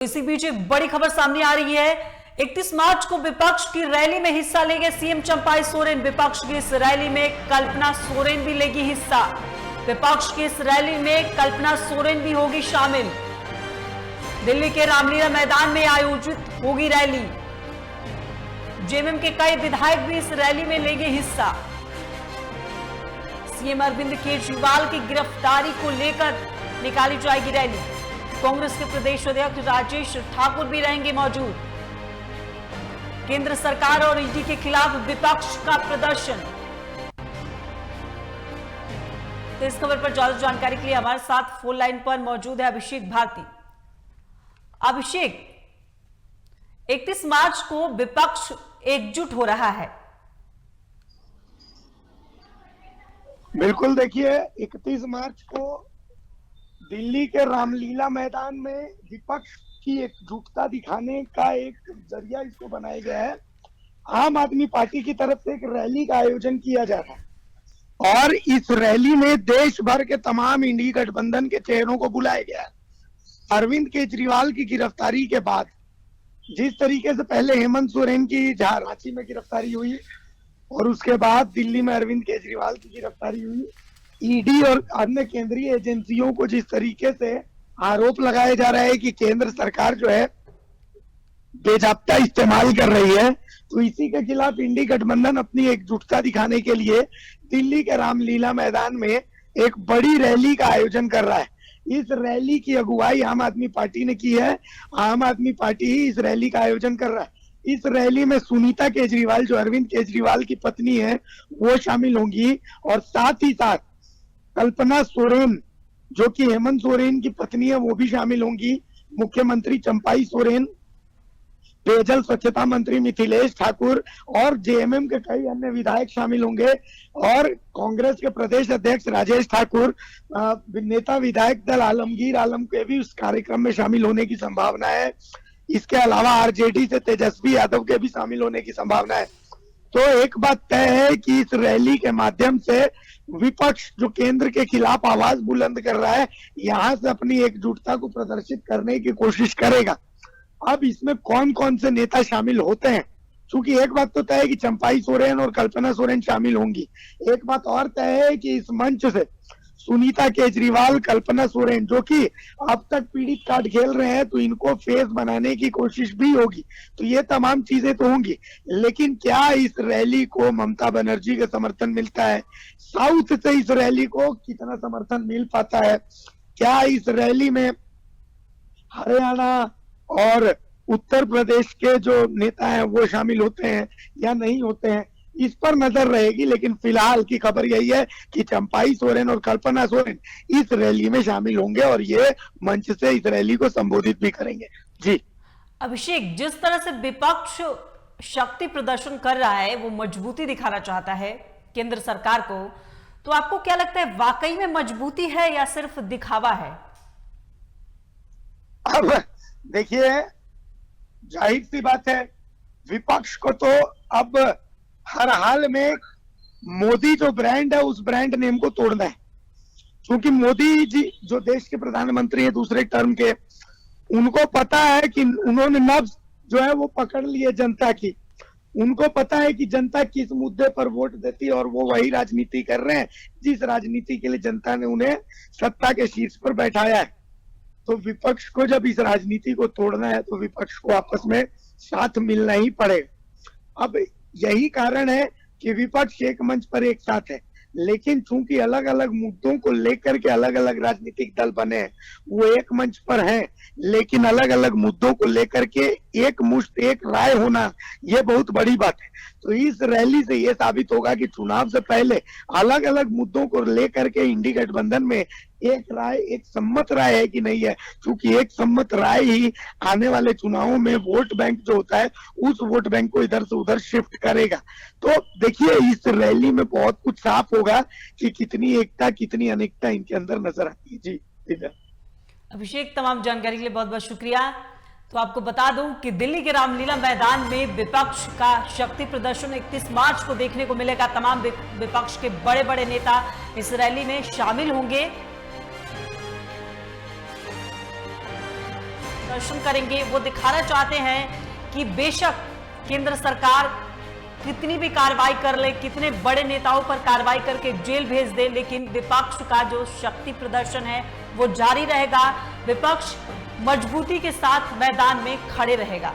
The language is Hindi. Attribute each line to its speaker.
Speaker 1: इसी बीच एक बड़ी खबर सामने आ रही है। 31 मार्च को विपक्ष की रैली में हिस्सा लेंगे सीएम चंपाई सोरेन। विपक्ष की इस रैली में कल्पना सोरेन भी लेगी हिस्सा। विपक्ष की इस रैली में कल्पना सोरेन भी होगी शामिल। दिल्ली के रामलीला मैदान में आयोजित होगी रैली। जेएमएम के कई विधायक भी इस रैली में लेंगे हिस्सा। सीएम अरविंद केजरीवाल की गिरफ्तारी को लेकर निकाली जाएगी रैली। कांग्रेस के प्रदेश अध्यक्ष राजेश ठाकुर भी रहेंगे मौजूद। केंद्र सरकार और ईडी के खिलाफ विपक्ष का प्रदर्शन। तो इस खबर पर ज्यादा जानकारी के लिए हमारे साथ फोन लाइन पर मौजूद है अभिषेक भारती। अभिषेक, 31 मार्च को विपक्ष एकजुट हो रहा है।
Speaker 2: बिल्कुल, देखिए 31 मार्च को दिल्ली के रामलीला मैदान में विपक्ष की एकजुटता दिखाने का एक जरिया इसको बनाया गया है। आम आदमी पार्टी की तरफ से एक रैली का आयोजन किया जा रहा है और इस रैली में देश भर के तमाम इंडी गठबंधन के चेहरों को बुलाया गया है। अरविंद केजरीवाल की गिरफ्तारी के बाद जिस तरीके से पहले हेमंत सोरेन की रांची में गिरफ्तारी हुई और उसके बाद दिल्ली में अरविंद केजरीवाल की गिरफ्तारी हुई, ईडी और अन्य केंद्रीय एजेंसियों को जिस तरीके से आरोप लगाया जा रहा है कि केंद्र सरकार जो है बेजाब्ता इस्तेमाल कर रही है, तो इसी के खिलाफ इंडी गठबंधन अपनी एकजुटता दिखाने के लिए दिल्ली के रामलीला मैदान में एक बड़ी रैली का आयोजन कर रहा है। इस रैली की अगुवाई आम आदमी पार्टी ने की है। आम आदमी पार्टी ही इस रैली का आयोजन कर रहा है। इस रैली में सुनीता केजरीवाल जो अरविंद केजरीवाल की पत्नी है वो शामिल होंगी और साथ ही साथ कल्पना सोरेन जो कि हेमंत सोरेन की पत्नी है वो भी शामिल होंगी। मुख्यमंत्री चंपाई सोरेन, पेयजल स्वच्छता मंत्री मिथिलेश ठाकुर और जेएमएम के कई अन्य विधायक शामिल होंगे और कांग्रेस के प्रदेश अध्यक्ष राजेश ठाकुर, नेता विधायक दल आलमगीर आलम के भी उस कार्यक्रम में शामिल होने की संभावना है। इसके अलावा आरजेडी से तेजस्वी यादव के भी शामिल होने की संभावना है। तो एक बात तय है कि इस रैली के माध्यम से विपक्ष जो केंद्र के खिलाफ आवाज बुलंद कर रहा है, यहां से अपनी एकजुटता को प्रदर्शित करने की कोशिश करेगा। अब इसमें कौन कौन से नेता शामिल होते हैं, क्योंकि एक बात तो तय है कि चंपाई सोरेन और कल्पना सोरेन शामिल होंगी। एक बात और तय है कि इस मंच से सुनीता केजरीवाल, कल्पना सोरेन जो कि अब तक पीड़ित कार्ड खेल रहे हैं, तो इनको फेस बनाने की कोशिश भी होगी। तो ये तमाम चीजें तो होंगी, लेकिन क्या इस रैली को ममता बनर्जी का समर्थन मिलता है? साउथ से इस रैली को कितना समर्थन मिल पाता है? क्या इस रैली में हरियाणा और उत्तर प्रदेश के जो नेता हैं वो शामिल होते हैं या नहीं होते हैं, इस पर नजर रहेगी। लेकिन फिलहाल की खबर यही है कि चंपाई सोरेन और कल्पना सोरेन इस रैली में शामिल होंगे और ये मंच से इस रैली को संबोधित भी करेंगे। जी
Speaker 1: अभिषेक, जिस तरह से विपक्ष शक्ति प्रदर्शन कर रहा है, वो मजबूती दिखाना चाहता है केंद्र सरकार को, तो आपको क्या लगता है, वाकई में मजबूती है या सिर्फ दिखावा है?
Speaker 2: अब देखिए, जाहिर सी बात है, विपक्ष को तो अब हर हाल में मोदी जो ब्रांड है उस ब्रांड नेम को तोड़ना है, क्योंकि मोदी जी जो देश के प्रधानमंत्री है दूसरे टर्म के, उनको पता है कि उन्होंने नब्ज जो है वो पकड़ लिए जनता की। उनको पता है कि जनता किस मुद्दे पर वोट देती है और वो वही राजनीति कर रहे हैं जिस राजनीति के लिए जनता ने उन्हें सत्ता के शीर्ष पर बैठाया है। तो विपक्ष को जब इस राजनीति को तोड़ना है तो विपक्ष को आपस में साथ मिलना ही पड़ेगा। अब यही कारण है कि विपक्ष एक मंच पर एक साथ है, लेकिन चूंकि अलग अलग मुद्दों को लेकर के अलग अलग राजनीतिक दल बने हैं, वो एक मंच पर हैं, लेकिन अलग अलग मुद्दों को लेकर के एक मुश्त एक राय होना ये बहुत बड़ी बात है। तो इस रैली से ये साबित होगा कि चुनाव से पहले अलग अलग मुद्दों को लेकर के इंडी गठबंधन में एक राय, एक सम्मत राय है कि नहीं है, क्योंकि एक सम्मत राय ही आने वाले चुनावों में वोट बैंक जो होता है उस वोट बैंक को इधर से उधर शिफ्ट करेगा। तो देखिए, इस रैली में बहुत कुछ साफ होगा कि कितनी एकता कितनी अनेकता इनके अंदर नजर आती है। जी
Speaker 1: अभिषेक, तमाम जानकारी के लिए बहुत बहुत शुक्रिया। तो आपको बता दूं कि दिल्ली के रामलीला मैदान में विपक्ष का शक्ति प्रदर्शन 31 मार्च को देखने को मिलेगा। तमाम विपक्ष के बड़े बड़े नेता इस रैली में शामिल होंगे। प्रदर्शन करेंगे। वो दिखाना चाहते हैं कि बेशक केंद्र सरकार कितनी भी कार्रवाई कर ले, कितने बड़े नेताओं पर कार्रवाई करके जेल भेज दे, लेकिन विपक्ष का जो शक्ति प्रदर्शन है वो जारी रहेगा। विपक्ष मजबूती के साथ मैदान में खड़े रहेगा।